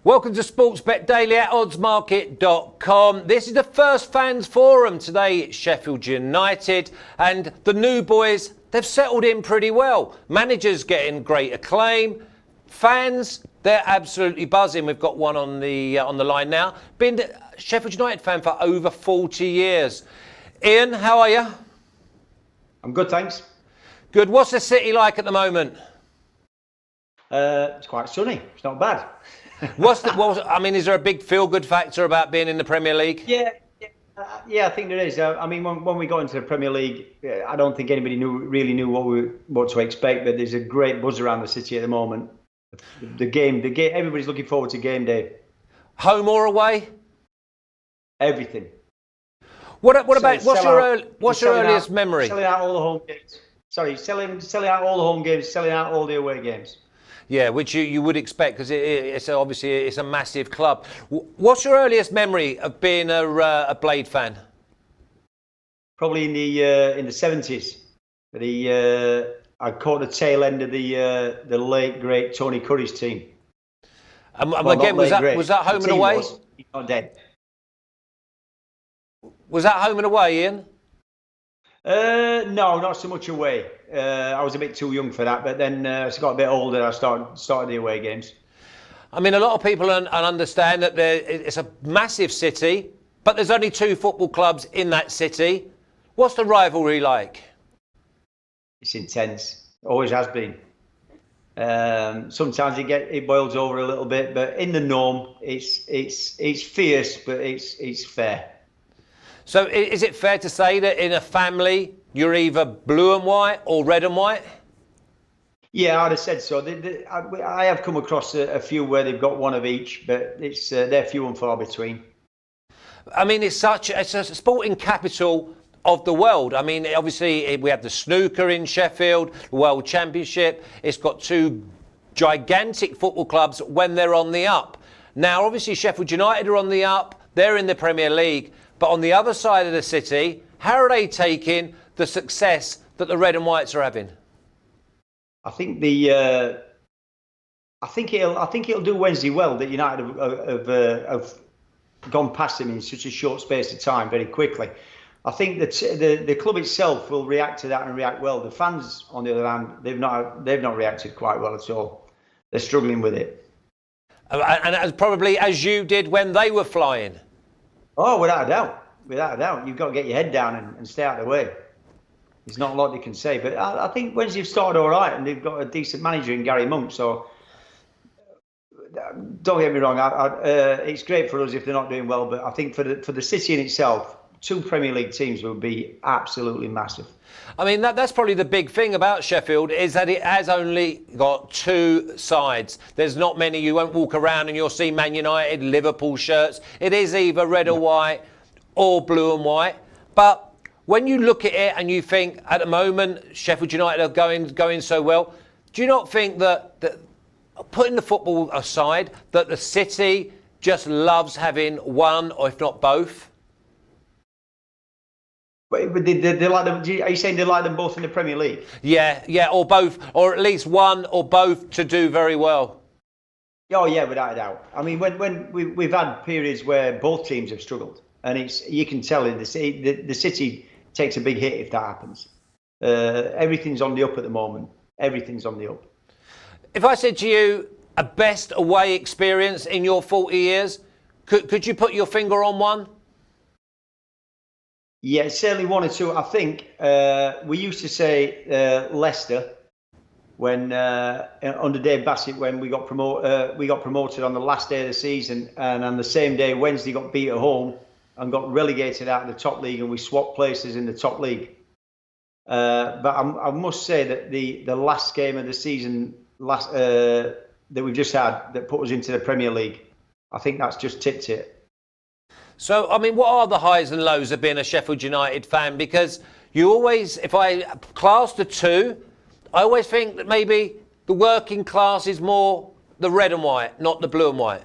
Welcome to Sportsbet Daily at Oddsmarket.com. This is the first fans forum today at Sheffield United, and the new boys, they've settled in pretty well. Managers getting great acclaim. Fans, they're absolutely buzzing. We've got one on the line now. Been a Sheffield United fan for over 40 years. Ian, how are you? I'm good, thanks. Good. What's the city like at the moment? It's quite sunny. It's not bad. Is there a big feel-good factor about being in the Premier League? Yeah, I think there is. When we got into the Premier League, I don't think anybody really knew what to expect. But there's a great buzz around the city at the moment. The game. Everybody's looking forward to game day. Home or away? Everything. What's your earliest memory? Selling out all the home games. Selling out all the home games. Selling out all the away games. Yeah, which you would expect because it's obviously a massive club. What's your earliest memory of being a Blade fan? Probably in the 70s. I caught the tail end of the late great Tony Curry's team. Again, was that home and away? He's not dead. Was that home and away, Ian? No, not so much away. I was a bit too young for that, but then as I got a bit older, I started the away games. I mean, a lot of people understand that it's a massive city, but there's only two football clubs in that city. What's the rivalry like? It's intense. Always has been. Sometimes it boils over a little bit, but in the norm, it's fierce, but it's fair. So is it fair to say that in a family, you're either blue and white or red and white? Yeah, I'd have said so. I have come across a few where they've got one of each, but they're few and far between. I mean, it's a sporting capital of the world. I mean, obviously, we have the snooker in Sheffield, the World Championship. It's got two gigantic football clubs when they're on the up. Now, obviously, Sheffield United are on the up. They're in the Premier League. But on the other side of the city, how are they taking the success that the red and whites are having? I think it'll do Wednesday well that United have gone past them in such a short space of time very quickly. I think that the club itself will react to that and react well. The fans, on the other hand, they've not reacted quite well at all. They're struggling with it. And as probably as you did when they were flying. Oh, without a doubt. You've got to get your head down and stay out of the way. There's not a lot they can say, but I think Wednesday have started all right, and they've got a decent manager in Gary Monk. So don't get me wrong, it's great for us if they're not doing well, but I think for the city in itself, two Premier League teams would be absolutely massive. I mean, that's probably the big thing about Sheffield is that it has only got two sides. There's not many. You won't walk around and you'll see Man United, Liverpool shirts. It is either red or white or blue and white. But when you look at it and you think at the moment Sheffield United are going so well, do you not think that putting the football aside, that the city just loves having one or if not both? But they like them. Are you saying they like them both in the Premier League? Yeah, or both, or at least one or both to do very well. Oh yeah, without a doubt. I mean, when we've had periods where both teams have struggled, and you can tell the city takes a big hit if that happens. Everything's on the up at the moment. Everything's on the up. If I said to you a best away experience in your 40 years, could you put your finger on one? Yeah, certainly one or two. I think we used to say Leicester when under Dave Bassett when we got promoted on the last day of the season, and on the same day Wednesday got beat at home and got relegated out of the top league, and we swapped places in the top league. But I must say that the last game of the season that we've just had that put us into the Premier League, I think that's just tipped it. So, I mean, what are the highs and lows of being a Sheffield United fan? Because you always, if I class the two, I always think that maybe the working class is more the red and white, not the blue and white.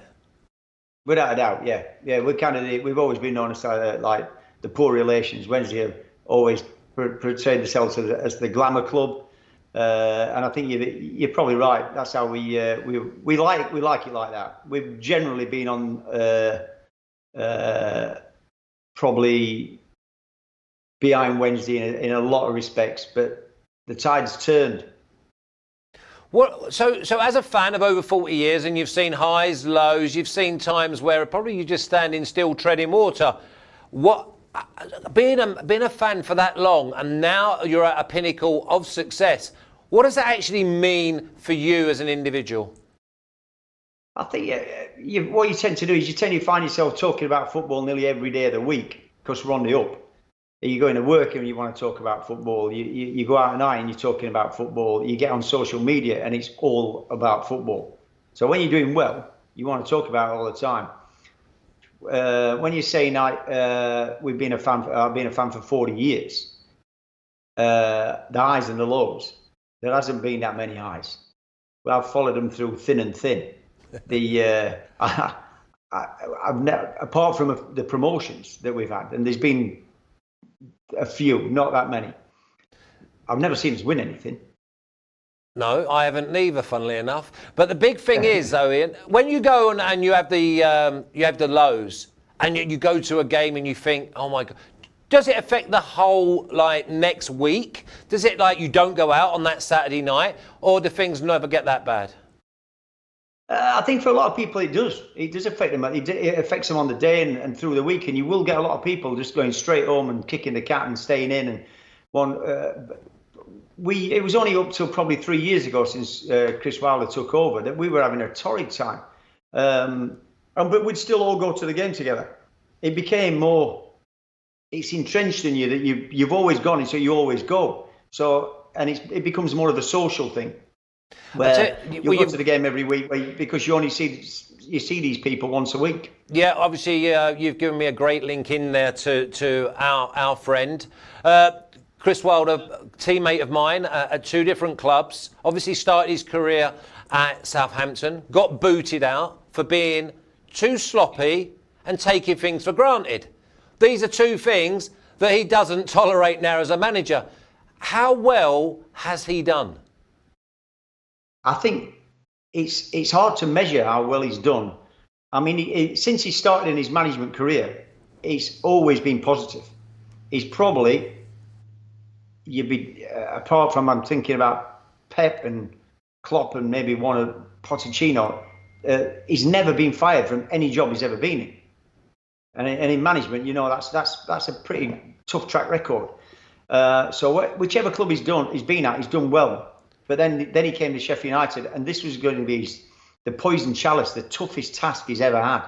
Without a doubt, yeah. We've always been known as like the poor relations. Wednesday have always portrayed themselves as the glamour club. And I think you're probably right. That's how we like it like that. We've generally been on probably behind Wednesday in a lot of respects, but the tide's turned. Well, so as a fan of over 40 years, and you've seen highs, lows, you've seen times where probably you're just standing still, treading water. What, being a fan for that long, and now you're at a pinnacle of success, what does that actually mean for you as an individual? I think what you tend to do is you tend to find yourself talking about football nearly every day of the week because we're on the up. You go into work and you want to talk about football. You go out at night and you're talking about football. You get on social media and it's all about football. So when you're doing well, you want to talk about it all the time. When you say I've been a fan for 40 years. The highs and the lows. There hasn't been that many highs. Well, I've followed them through thin and thin. I've never, apart from the promotions that we've had, and there's been a few, not that many. I've never seen us win anything. No, I haven't neither, funnily enough. But the big thing is, though, Ian, when you go on and you have the lows, and you go to a game and you think, oh my God, does it affect the whole next week? Does it you don't go out on that Saturday night, or do things never get that bad? I think for a lot of people it does. It does affect them. It affects them on the day and through the week, and you will get a lot of people just going straight home and kicking the cat and staying in. And it was only up till probably 3 years ago since Chris Wilder took over that we were having a torrid time, but we'd still all go to the game together. It became more. It's entrenched in you that you've always gone, and so you always go. So it becomes more of a social thing. Where you go to the game every week because you only see these people once a week. Yeah, obviously you've given me a great link in there to our friend. Chris Wilder, teammate of mine at two different clubs, obviously started his career at Southampton, got booted out for being too sloppy and taking things for granted. These are two things that he doesn't tolerate now as a manager. How well has he done? I think it's hard to measure how well he's done. I mean, since he started in his management career, it's always been positive. He's probably, apart from I'm thinking about Pep and Klopp and maybe one of Pochettino, he's never been fired from any job he's ever been in. And in management, that's a pretty tough track record. So whichever club he's been at, he's done well. But then he came to Sheffield United, and this was going to be the poison chalice, the toughest task he's ever had.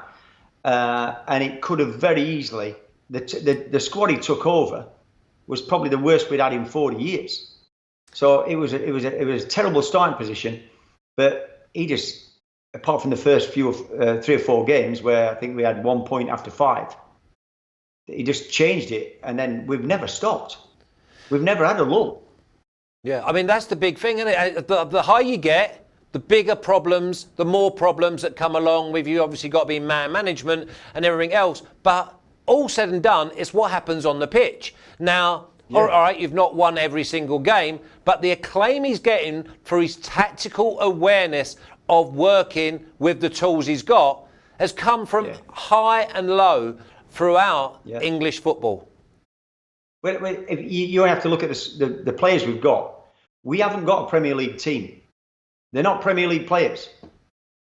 And it could have very easily, the squad he took over was probably the worst we'd had in 40 years. So it was a terrible starting position, but he just, apart from the first 3 or 4 games where I think we had 1 point after 5, he just changed it, and then we've never stopped. We've never had a lull. Yeah, I mean, that's the big thing, isn't it? The higher you get, the bigger problems, the more problems that come along with you. Obviously, got to be man management and everything else. But all said and done, it's what happens on the pitch. Now, all right, you've not won every single game, but the acclaim he's getting for his tactical awareness of working with the tools he's got has come from high and low throughout English football. Well, if you have to look at the players we've got. We haven't got a Premier League team. They're not Premier League players.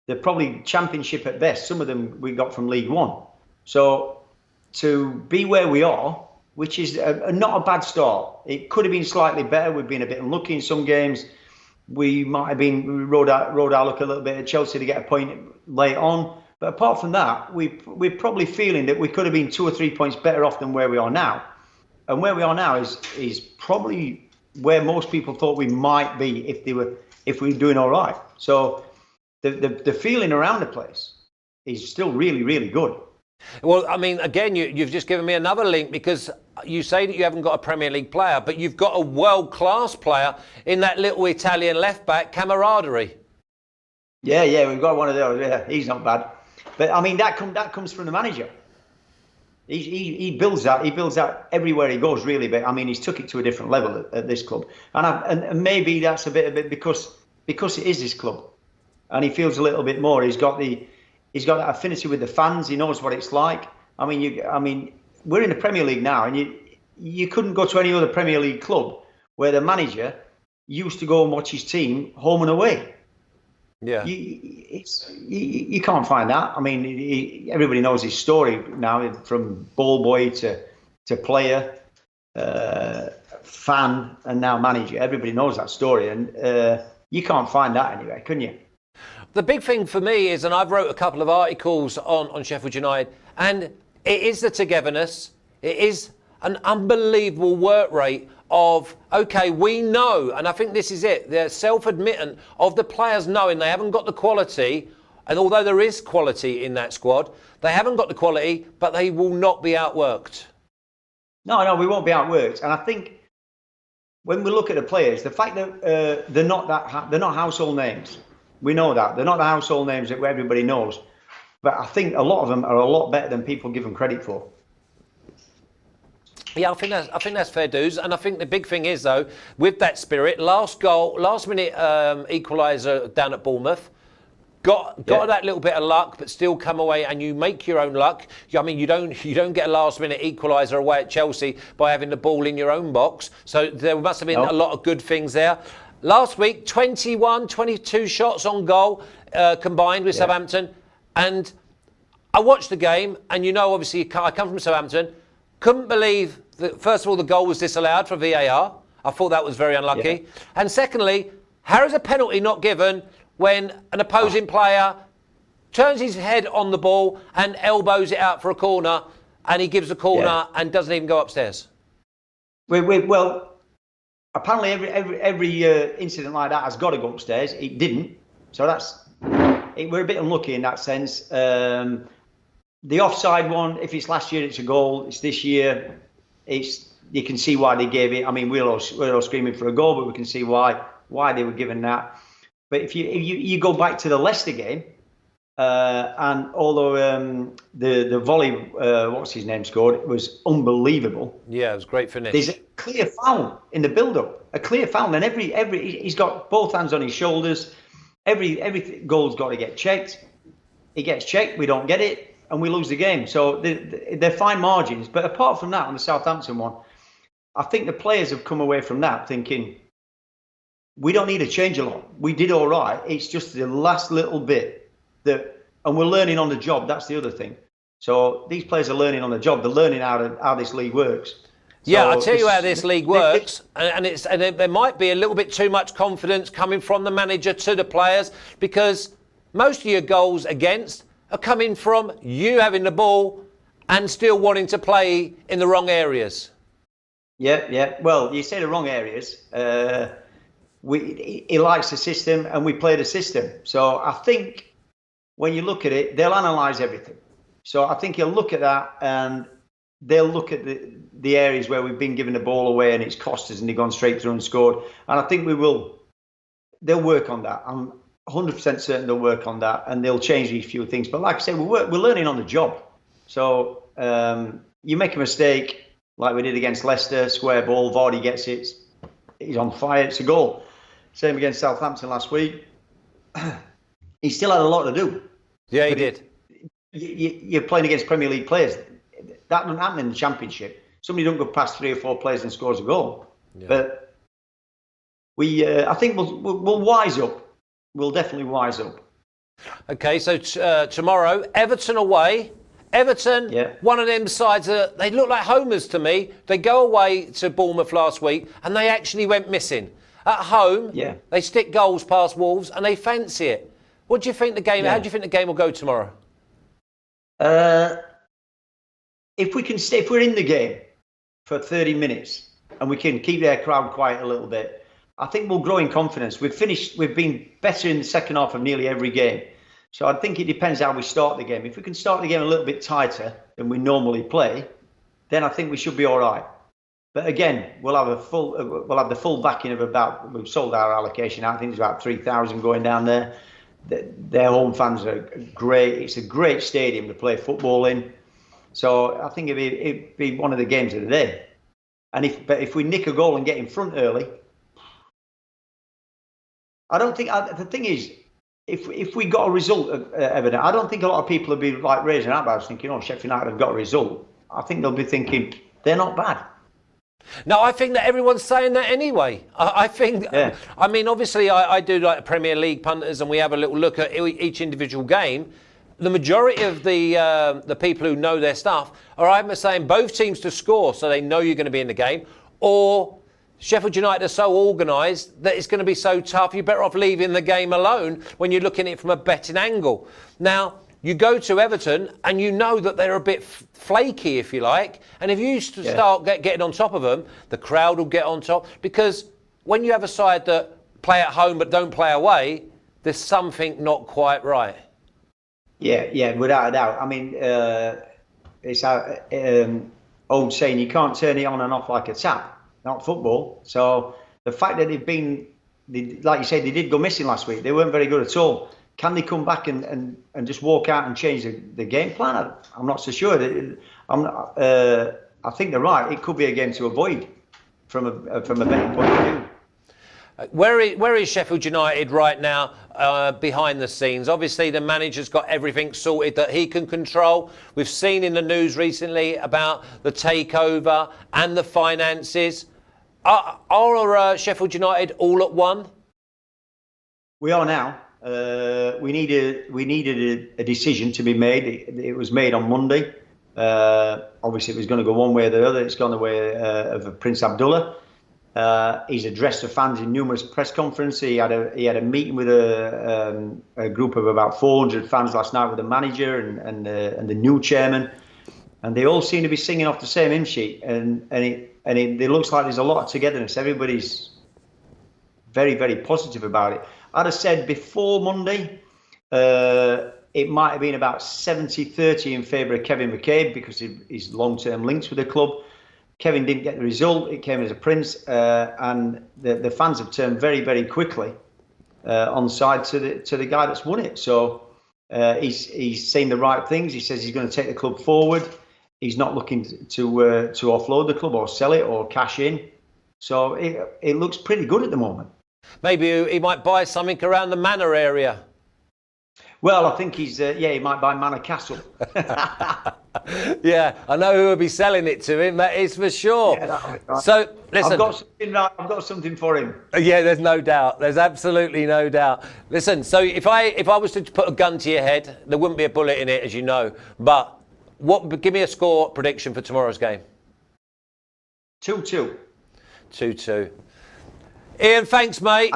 They're probably Championship at best. Some of them we got from League One. So to be where we are, which is not a bad start. It could have been slightly better. We've been a bit unlucky in some games. We rode our luck a little bit at Chelsea to get a point late on. But apart from that, we're probably feeling that we could have been 2 or 3 points better off than where we are now. And where we are now is probably where most people thought we might be if we were doing all right. So the feeling around the place is still really, really good. Well, I mean, again, you've just given me another link because you say that you haven't got a Premier League player, but you've got a world-class player in that little Italian left-back, Camaraderie. Yeah, we've got one of those. Yeah, he's not bad. But, I mean, that comes from the manager. He builds that. He builds that everywhere he goes, really. But I mean, he's took it to a different level at this club, and maybe that's a bit of it because it is his club, and he feels a little bit more. He's got that affinity with the fans. He knows what it's like. I mean, we're in the Premier League now, and you couldn't go to any other Premier League club where the manager used to go and watch his team home and away. Yeah, you can't find that. I mean, everybody knows his story now, from ball boy to player, fan, and now manager. Everybody knows that story, and you can't find that anywhere, can you? the big thing for me is, and I've wrote a couple of articles on Sheffield United, and it is the togetherness. It is an unbelievable work rate of, okay, we know, and I think this is it, they're self-admitting of the players knowing they haven't got the quality, and although there is quality in that squad, they haven't got the quality, but they will not be outworked. No, we won't be outworked. And I think when we look at the players, the fact that they're not household names, we know that. They're not the household names that everybody knows. But I think a lot of them are a lot better than people give them credit for. Yeah, I think that's fair dues, and I think the big thing is though, with that spirit, last minute equaliser down at Bournemouth, got that little bit of luck, but still come away and you make your own luck. I mean, you don't get a last minute equaliser away at Chelsea by having the ball in your own box. So there must have been a lot of good things there. Last week, 22 shots on goal combined with Southampton, and I watched the game, and obviously I come from Southampton. Couldn't believe that, first of all, the goal was disallowed for VAR. I thought that was very unlucky. Yeah. And secondly, how is a penalty not given when an opposing player turns his head on the ball and elbows it out for a corner, and he gives the corner and doesn't even go upstairs? Well, apparently every incident like that has got to go upstairs. It didn't. So we're a bit unlucky in that sense. The offside one, if it's last year, it's a goal. It's this year, you can see why they gave it. I mean, we're all screaming for a goal, but we can see why they were given that. But if you go back to the Leicester game, and although the volley, what's his name, scored, it was unbelievable. Yeah, it was great finish. There's a clear foul in the build-up, a clear foul, and every he's got both hands on his shoulders. Every goal's got to get checked. It gets checked, we don't get it, and we lose the game. So they're fine margins. But apart from that, on the Southampton one, I think the players have come away from that thinking, we don't need to change a lot. We did all right. It's just the last little bit and we're learning on the job. That's the other thing. So these players are learning on the job. They're learning how this league works. Yeah, I'll tell you how this league works, and there might be a little bit too much confidence coming from the manager to the players, because most of your goals against are coming from you having the ball and still wanting to play in the wrong areas. Yeah. Well, you say the wrong areas. He likes the system, and we play the system. So I think when you look at it, they'll analyse everything. So I think he'll look at that, and they'll look at the areas where we've been giving the ball away and it's cost us, and they've gone straight through and scored. And I think they'll work on that. I'm 100% certain they'll work on that, and they'll change these few things. But like I said, we're learning on the job. So you make a mistake, like we did against Leicester, square ball, Vardy gets it, he's on fire, it's a goal. Same against Southampton last week. He still had a lot to do. Yeah, he did. You're playing against Premier League players. That doesn't happen in the Championship. Somebody don't go past 3 or 4 players and scores a goal. Yeah. But I think we'll wise up. We'll definitely wise up. Okay, so tomorrow, Everton away. Everton, one of them sides, they look like homers to me. They go away to Bournemouth last week, and they actually went missing. At home, they stick goals past Wolves, and they fancy it. What do you think the game? How do you think the game will go tomorrow? If we're in the game for 30 minutes and we can keep their crowd quiet a little bit, I think we'll grow in confidence. We've been better in the second half of nearly every game. So I think it depends how we start the game. If we can start the game a little bit tighter than we normally play, then I think we should be all right. But again, we'll have the full backing of we've sold our allocation out. I think there's about 3,000 going down there. Their home fans are great. It's a great stadium to play football in. So I think it'd be one of the games of the day. And if we nick a goal and get in front early, I don't think. The thing is, if we got a result of Everton, I don't think a lot of people would be like raising eyebrows thinking, "Oh, Sheffield United have got a result." I think they'll be thinking they're not bad. No, I think that everyone's saying that anyway. I think, Yeah. I mean, obviously I do like Premier League punters and we have a little look at each individual game. The majority of the people who know their stuff are either saying both teams to score so they know you're going to be in the game, or Sheffield United are so organised that it's going to be so tough you're better off leaving the game alone when you're looking at it from a betting angle. Now, you go to Everton and you know that they're a bit flaky, if you like. And if you start getting on top of them, the crowd will get on top. Because when you have a side that play at home but don't play away, there's something not quite right. Yeah, without a doubt. I mean, it's old saying, you can't turn it on and off like a tap, not football. So the fact that like you said, they did go missing last week. They weren't very good at all. Can they come back and just walk out and change the game plan? I'm not so sure. I think they're right. It could be a game to avoid from a betting point of view. Where is Sheffield United right now behind the scenes? Obviously, the manager's got everything sorted that he can control. We've seen in the news recently about the takeover and the finances. Are Sheffield United all at one? We are now. We needed a decision to be made. It was made on Monday. Obviously, it was going to go one way or the other. It's gone the way of Prince Abdullah. He's addressed the fans in numerous press conferences. He had a meeting with a group of about 400 fans last night with the manager and the new chairman, and they all seem to be singing off the same hymn sheet. And it looks like there's a lot of togetherness. Everybody's very, very positive about it. I'd have said before Monday, it might have been about 70-30 in favour of Kevin McCabe because of his long-term links with the club. Kevin didn't get the result. It came as a Prince, and the fans have turned very, very quickly on side to the guy that's won it. So he's saying the right things. He says he's going to take the club forward. He's not looking to offload the club or sell it or cash in. So it looks pretty good at the moment. Maybe he might buy something around the Manor area. Well, I think he might buy Manor Castle. Yeah, I know who will be selling it to him, that is for sure. Yeah, right. So, listen. I've got something for him. Yeah, there's no doubt. There's absolutely no doubt. Listen, so if I was to put a gun to your head, there wouldn't be a bullet in it, as you know. But give me a score prediction for tomorrow's game. 2-2. 2-2. Ian, thanks, mate.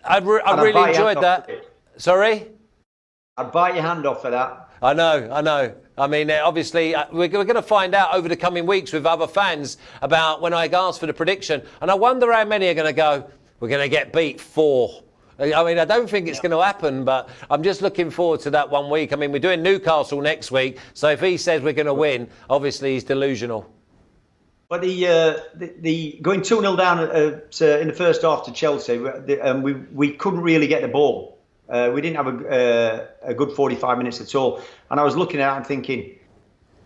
I really enjoyed that. Sorry? I'd bite your hand off for that. I know. I mean, obviously, we're going to find out over the coming weeks with other fans about when I asked for the prediction. And I wonder how many are going to go, we're going to get beat 4. I mean, I don't think it's going to happen, but I'm just looking forward to that one week. I mean, we're doing Newcastle next week. So if he says we're going to win, obviously he's delusional. But the going 2-0 down in the first half to Chelsea, we couldn't really get the ball. We didn't have a good 45 minutes at all. And I was looking at it and thinking,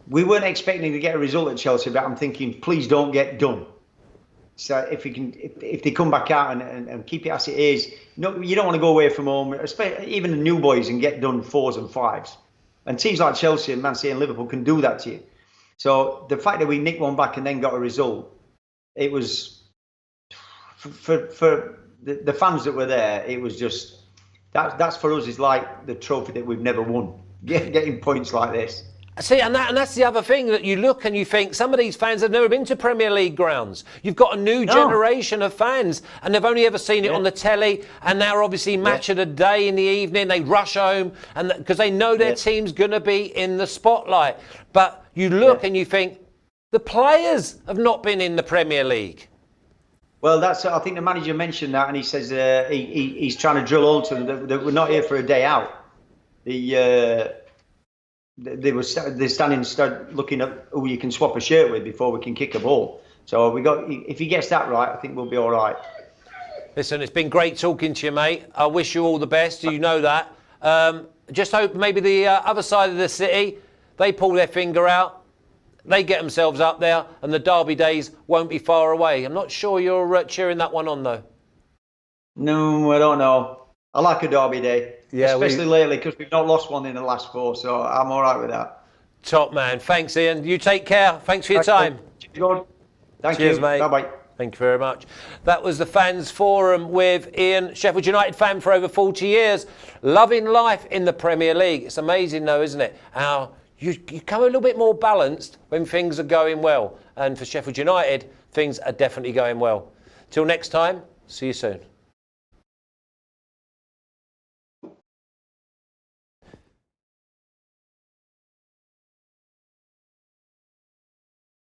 we weren't expecting to get a result at Chelsea, but I'm thinking, please don't get done. So if they come back out and keep it as it is, no, you don't want to go away from home, especially even the new boys, and get done 4s and 5s. And teams like Chelsea and Man City and Liverpool can do that to you. So the fact that we nicked one back and then got a result, it was for the fans that were there. It was just that's for us is like the trophy that we've never won. Getting points like this. See, and that's the other thing that you look and you think some of these fans have never been to Premier League grounds. You've got a new generation of fans and they've only ever seen it on the telly, and now obviously match of the day in the evening. They rush home and because they know their team's going to be in the spotlight. But you look and you think the players have not been in the Premier League. Well, I think the manager mentioned that, and he says he's trying to drill home to them that we're not here for a day out. They're standing looking at who you can swap a shirt with before we can kick a ball. So if he gets that right, I think we'll be all right. Listen, it's been great talking to you, mate. I wish you all the best. You know that. Just hope maybe the other side of the city, they pull their finger out They get themselves up there, and the derby days won't be far away. I'm not sure you're cheering that one on, though. No, I don't know. I like a derby day, especially lately because we've not lost one in the last 4, so I'm all right with that. Top man. Thanks, Ian. You take care. Thanks for your time. Thank Cheers, you, mate. Bye-bye. Thank you very much. That was the Fans Forum with Ian, Sheffield United fan for over 40 years, loving life in the Premier League. It's amazing, though, isn't it? How you come a little bit more balanced when things are going well. And for Sheffield United, things are definitely going well. Till next time, see you soon.